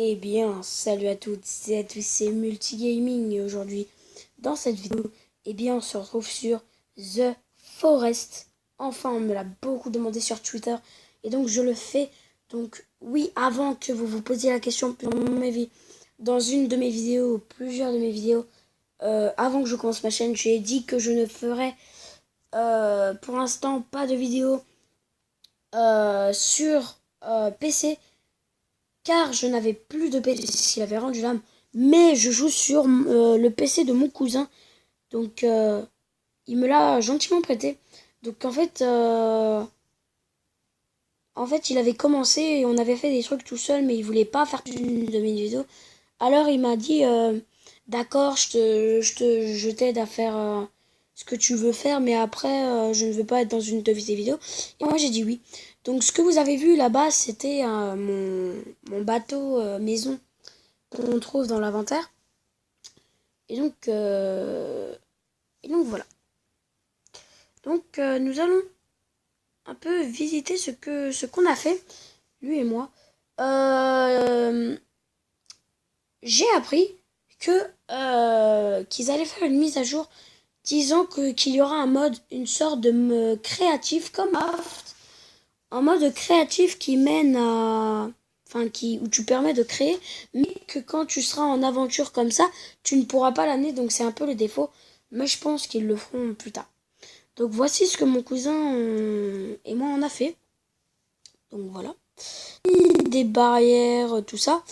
Eh bien, salut à toutes et à tous, c'est Multigaming et aujourd'hui, dans cette vidéo, on se retrouve sur The Forest. Enfin, on me l'a beaucoup demandé sur Twitter et donc je le fais. Donc oui, avant que vous vous posiez la question dans une de mes vidéos, plusieurs de mes vidéos, avant que je commence ma chaîne, j'ai dit que je ne ferais pour l'instant pas de vidéo sur PC car je n'avais plus de PC s'il avait rendu l'âme, mais je joue sur le PC de mon cousin, donc il me l'a gentiment prêté. Donc en fait il avait commencé et on avait fait des trucs tout seul, mais il voulait pas faire une de mes vidéos. Alors il m'a dit d'accord, je t'aide à faire ce que tu veux faire, mais après je ne veux pas être dans une de tes vidéos. Et moi j'ai dit oui. Donc ce que vous avez vu là-bas, c'était mon bateau maison qu'on trouve dans l'inventaire. Et donc voilà. Donc nous allons un peu visiter ce qu'on a fait, lui et moi. J'ai appris qu'ils allaient faire une mise à jour disant qu'il y aura un mode, une sorte de créatif comme Minecraft. Un mode créatif qui mène à... Enfin, où tu permets de créer, mais que quand tu seras en aventure comme ça, tu ne pourras pas l'amener, donc c'est un peu le défaut. Mais je pense qu'ils le feront plus tard. Donc voici ce que mon cousin et moi on a fait. Donc voilà. Des barrières, tout ça.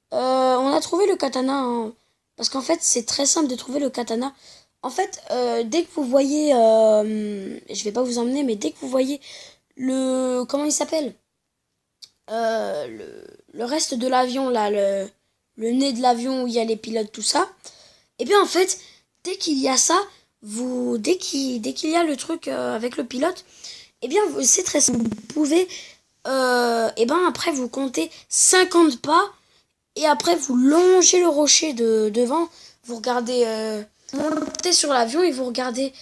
On a trouvé le katana, hein, parce qu'en fait c'est très simple de trouver le katana. En fait, dès que vous voyez, je vais pas vous emmener, mais dès que vous voyez comment il s'appelle, le reste de l'avion là, le nez de l'avion où il y a les pilotes, tout ça, et bien en fait, dès qu'il y a ça, dès qu'il y a le truc avec le pilote, et bien c'est très simple. Vous pouvez, et ben après vous comptez 50 pas. Et après, vous longez le rocher devant, vous regardez, vous montez sur l'avion et vous regardez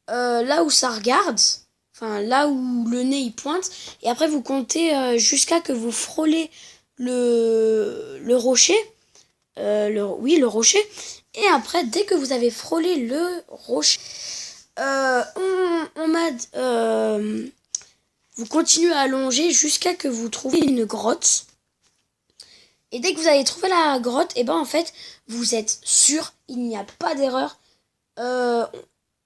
là où ça regarde, enfin là où le nez il pointe, et après vous comptez jusqu'à que vous frôlez le rocher, oui le rocher, et après dès que vous avez frôlé le rocher, vous continuez à longer jusqu'à que vous trouviez une grotte. Et dès que vous avez trouvé la grotte, et ben en fait, vous êtes sûr, il n'y a pas d'erreur.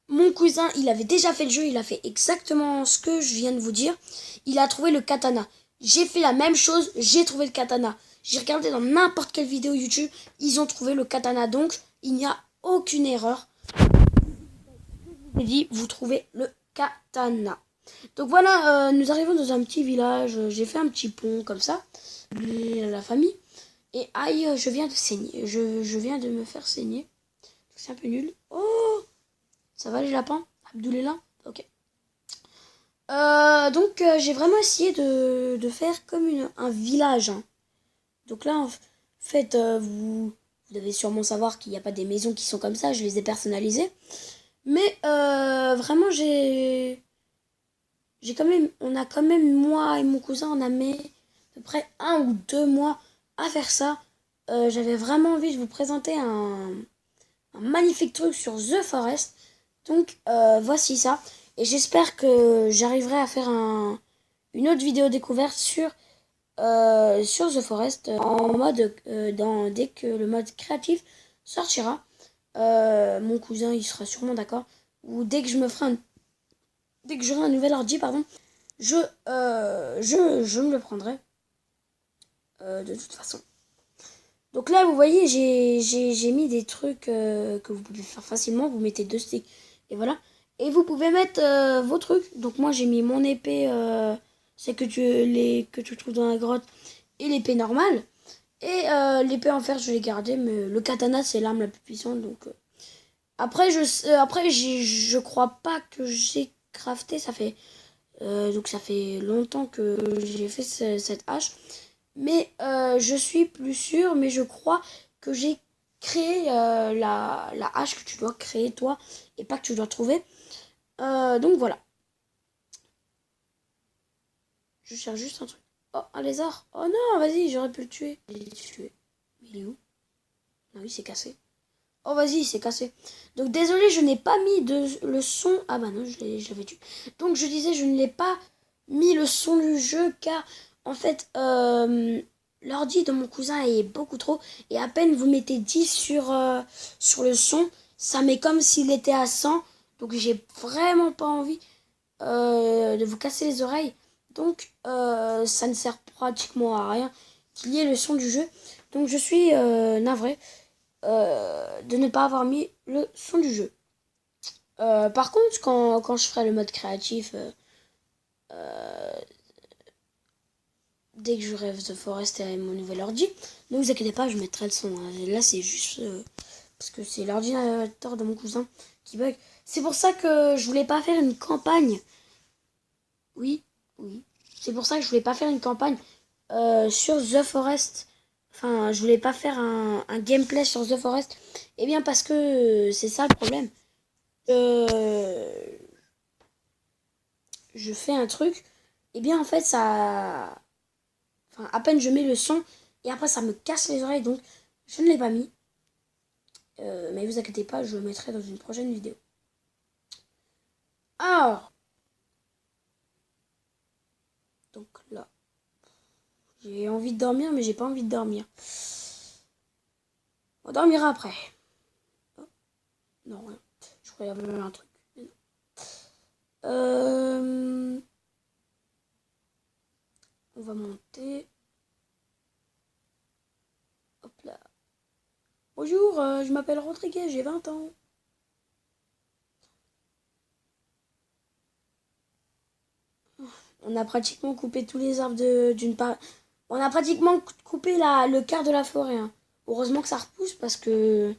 Mon cousin, il avait déjà fait le jeu, il a fait exactement ce que je viens de vous dire. Il a trouvé le katana. J'ai fait la même chose, j'ai trouvé le katana. J'ai regardé dans n'importe quelle vidéo YouTube, ils ont trouvé le katana. Donc, il n'y a aucune erreur. J'ai dit, vous trouvez le katana. Donc voilà, nous arrivons dans un petit village. J'ai fait un petit pont comme ça. La famille. Et aïe, je viens de saigner. Je viens de me faire saigner. C'est un peu nul. Oh, ça va les lapins? Abdoulela? Ok. Donc j'ai vraiment essayé de faire comme un village, hein. Donc là, en fait, vous devez sûrement savoir qu'il n'y a pas des maisons qui sont comme ça. Je les ai personnalisées. Mais vraiment, on a quand même, moi et mon cousin, on a mis à peu près 1 ou 2 mois à faire ça. J'avais vraiment envie de vous présenter un magnifique truc sur The Forest. Donc voici ça. Et j'espère que j'arriverai à faire une autre vidéo découverte sur The Forest en mode dès que le mode créatif sortira. Mon cousin il sera sûrement d'accord. Ou dès que dès que j'aurai un nouvel ordi, pardon, je me le prendrai de toute façon. Donc là, vous voyez, j'ai mis des trucs que vous pouvez faire facilement. Vous mettez 2 sticks et voilà. Et vous pouvez mettre vos trucs. Donc moi, j'ai mis mon épée, c'est que tu trouves dans la grotte, et l'épée normale. Et l'épée en fer, je l'ai gardée, mais le katana, c'est l'arme la plus puissante. Donc après, je crois pas que j'ai crafté. Donc ça fait longtemps que j'ai fait cette hache. Mais je suis plus sûre, mais je crois que j'ai créé la hache que tu dois créer toi et pas que tu dois trouver. Donc voilà. Je cherche juste un truc. Oh, un lézard. Oh non, vas-y, j'aurais pu le tuer. Je l'ai tué. Mais il est où? Non, il s'est cassé. Oh, vas-y, il s'est cassé. Donc, désolé, je n'ai pas mis le son. Ah bah non, je l'avais tué. Donc, je disais, je ne l'ai pas mis le son du jeu car, en fait, l'ordi de mon cousin est beaucoup trop. Et à peine vous mettez 10 sur le son, ça met comme s'il était à 100. Donc, j'ai vraiment pas envie de vous casser les oreilles. Donc, ça ne sert pratiquement à rien qu'il y ait le son du jeu. Donc, je suis navré de ne pas avoir mis le son du jeu. Par contre, quand je ferai le mode créatif, dès que j'aurai The Forest et mon nouvel ordi, ne vous inquiétez pas, je mettrai le son. Hein. Là, c'est juste parce que c'est l'ordinateur de mon cousin qui bug. C'est pour ça que je voulais pas faire une campagne. Oui, oui. C'est pour ça que je voulais pas faire une campagne sur The Forest. Enfin, je voulais pas faire un gameplay sur The Forest. Eh bien, parce que c'est ça le problème. Je fais un truc. Eh bien, en fait, ça. Enfin, à peine je mets le son. Et après, ça me casse les oreilles. Donc, je ne l'ai pas mis. Mais vous inquiétez pas, je le mettrai dans une prochaine vidéo. Alors. Donc là. J'ai envie de dormir, mais j'ai pas envie de dormir. On dormira après. Oh, non, rien. Je croyais avoir un truc. Mais non. On va monter. Hop là. Bonjour, je m'appelle Rodriguez, j'ai 20 ans. On a pratiquement coupé tous les arbres d'une part. On a pratiquement coupé le quart de la forêt. Hein. Heureusement que ça repousse parce que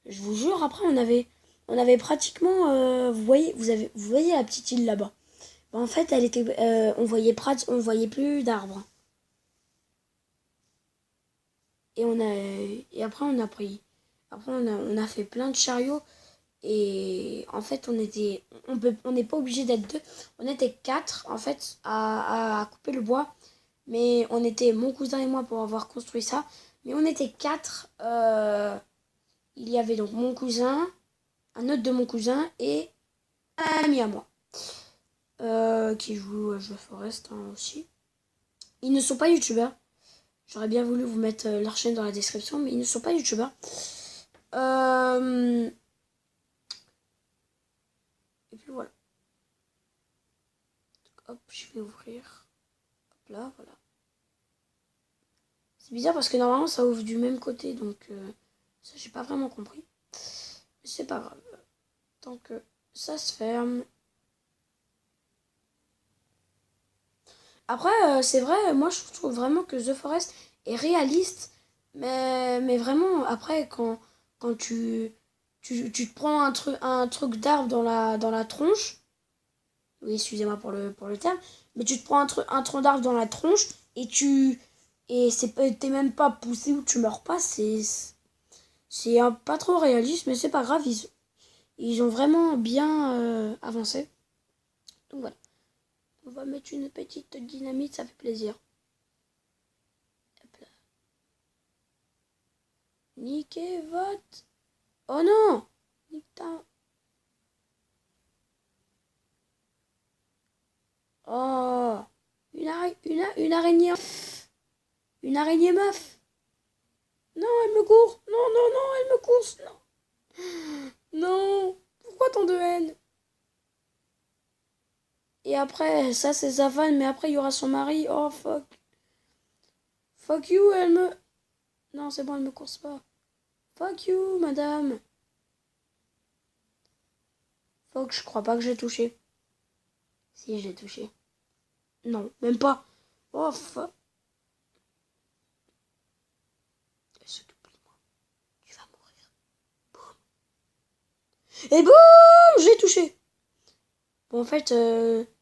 je vous jure, après on avait pratiquement, vous voyez la petite île là-bas. En fait, elle était, on voyait plus d'arbres. Et après on a fait plein de chariots. Et en fait, on n'est pas obligé d'être deux. On était quatre, en fait, à couper le bois. Mais on était, mon cousin et moi, pour avoir construit ça. Mais on était quatre. Il y avait donc mon cousin, un autre de mon cousin et un ami à moi. Qui joue à The Forest hein, aussi. Ils ne sont pas youtubeurs. J'aurais bien voulu vous mettre leur chaîne dans la description, mais ils ne sont pas youtubeurs. Et puis voilà. Hop, je vais ouvrir. Hop là, voilà. C'est bizarre parce que normalement ça ouvre du même côté, donc ça j'ai pas vraiment compris. Mais c'est pas grave. Tant que ça se ferme. Après, c'est vrai, moi je trouve vraiment que The Forest est réaliste. Mais vraiment, après, quand tu te prends un truc d'arbre dans la tronche. Oui, excusez-moi pour le terme. Mais tu te prends un tronc d'arbre dans la tronche et t'es même pas poussé ou tu meurs pas. C'est pas trop réaliste, mais c'est pas grave. Ils ont vraiment bien avancé. Donc voilà. On va mettre une petite dynamite, ça fait plaisir. Hop là. Niquez votre... Oh non! Nique. Oh! Une araignée. Une araignée meuf. Non, elle me court. Non, non, non, elle me course. Non. Non. Pourquoi tant de haine? Et après, ça c'est sa fan, mais après il y aura son mari. Oh fuck. Fuck you, elle me... Non, c'est bon, elle me course pas. Fuck you, madame. Fuck, je crois pas que j'ai touché. Si, j'ai touché. Non, même pas. Oh fuck. Elle se double moi. Tu vas mourir. Boum. Et boum, j'ai touché. Bon, en fait,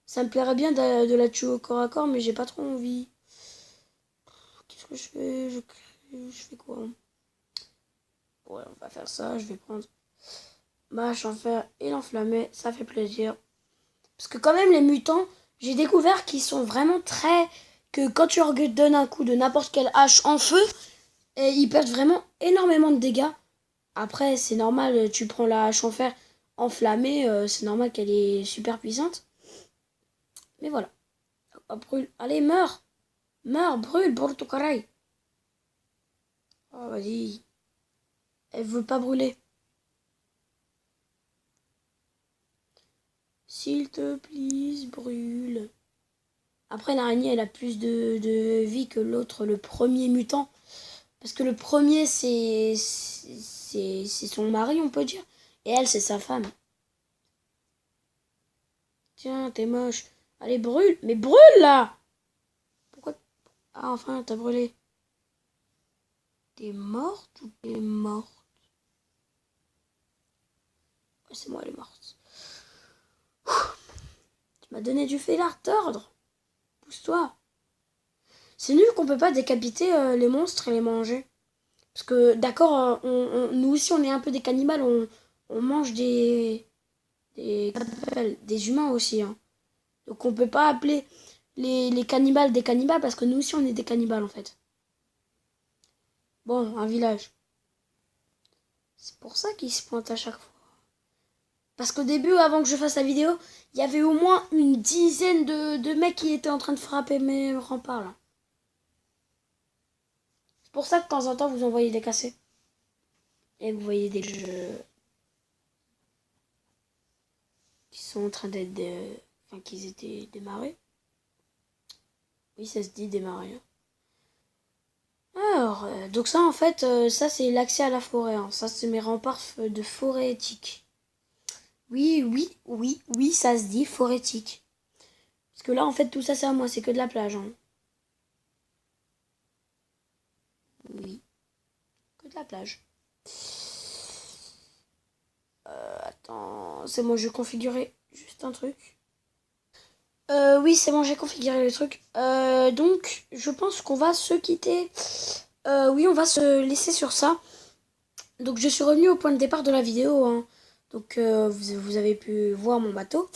ça me plairait bien de la tuer au corps à corps, mais j'ai pas trop envie. Qu'est-ce que je fais? Je fais quoi? Ouais, on va faire ça. Je vais prendre mâche en fer et l'enflammer. Ça fait plaisir. Parce que quand même, les mutants, j'ai découvert qu'ils sont vraiment très, que quand tu leur donnes un coup de n'importe quelle hache en feu, et ils perdent vraiment énormément de dégâts. Après, c'est normal, tu prends la hache en fer enflammée, c'est normal qu'elle est super puissante. Mais voilà. Hop, brûle. Allez, meurs. Meurs, brûle, brûle ton caraï. Oh, vas-y. Elle veut pas brûler. S'il te plaît, brûle. Après, l'araignée, elle a plus de vie que l'autre, le premier mutant. Parce que le premier, c'est son mari, on peut dire. Et elle, c'est sa femme. Tiens, t'es moche. Allez, brûle. Mais brûle, là! Pourquoi? Ah, enfin, t'as brûlé. T'es morte ou t'es morte? Ouais, c'est moi, elle est morte. Tu m'as donné du fil à retordre. Pousse-toi. C'est nul qu'on peut pas décapiter les monstres et les manger. Parce que, d'accord, nous aussi, on est un peu des cannibales. On mange des humains aussi. Hein. Donc, on peut pas appeler les cannibales des cannibales parce que nous aussi, on est des cannibales, en fait. Bon, un village. C'est pour ça qu'ils se pointent à chaque fois. Parce qu'au début, avant que je fasse la vidéo, il y avait au moins une dizaine de mecs qui étaient en train de frapper mes remparts, là. C'est pour ça que de temps en temps, vous en voyez des cassés. Et vous voyez des jeux qui sont en train d'être... Enfin, qu'ils étaient démarrés. Oui, ça se dit démarrer. Hein. Alors, donc ça, en fait, ça, c'est l'accès à la forêt. Hein. Ça, c'est mes remparts de forêt éthique. Oui, oui, oui, oui, ça se dit forêt éthique. Parce que là, en fait, tout ça, c'est à moi. C'est que de la plage. Hein. Oui, que de la plage. Attends, c'est moi, je vais configurer juste un truc. Oui, c'est bon, j'ai configuré le truc. Donc, je pense qu'on va se quitter. Oui, on va se laisser sur ça. Donc, je suis revenue au point de départ de la vidéo. Hein. Donc, vous avez pu voir mon bateau.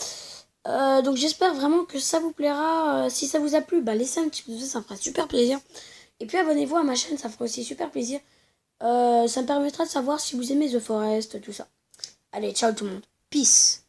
Donc, j'espère vraiment que ça vous plaira. Si ça vous a plu, bah, laissez un petit pouce bleu, ça me fera super plaisir. Et puis, abonnez-vous à ma chaîne, ça fera aussi super plaisir. Ça me permettra de savoir si vous aimez The Forest, tout ça. Allez, ciao tout le monde. Peace.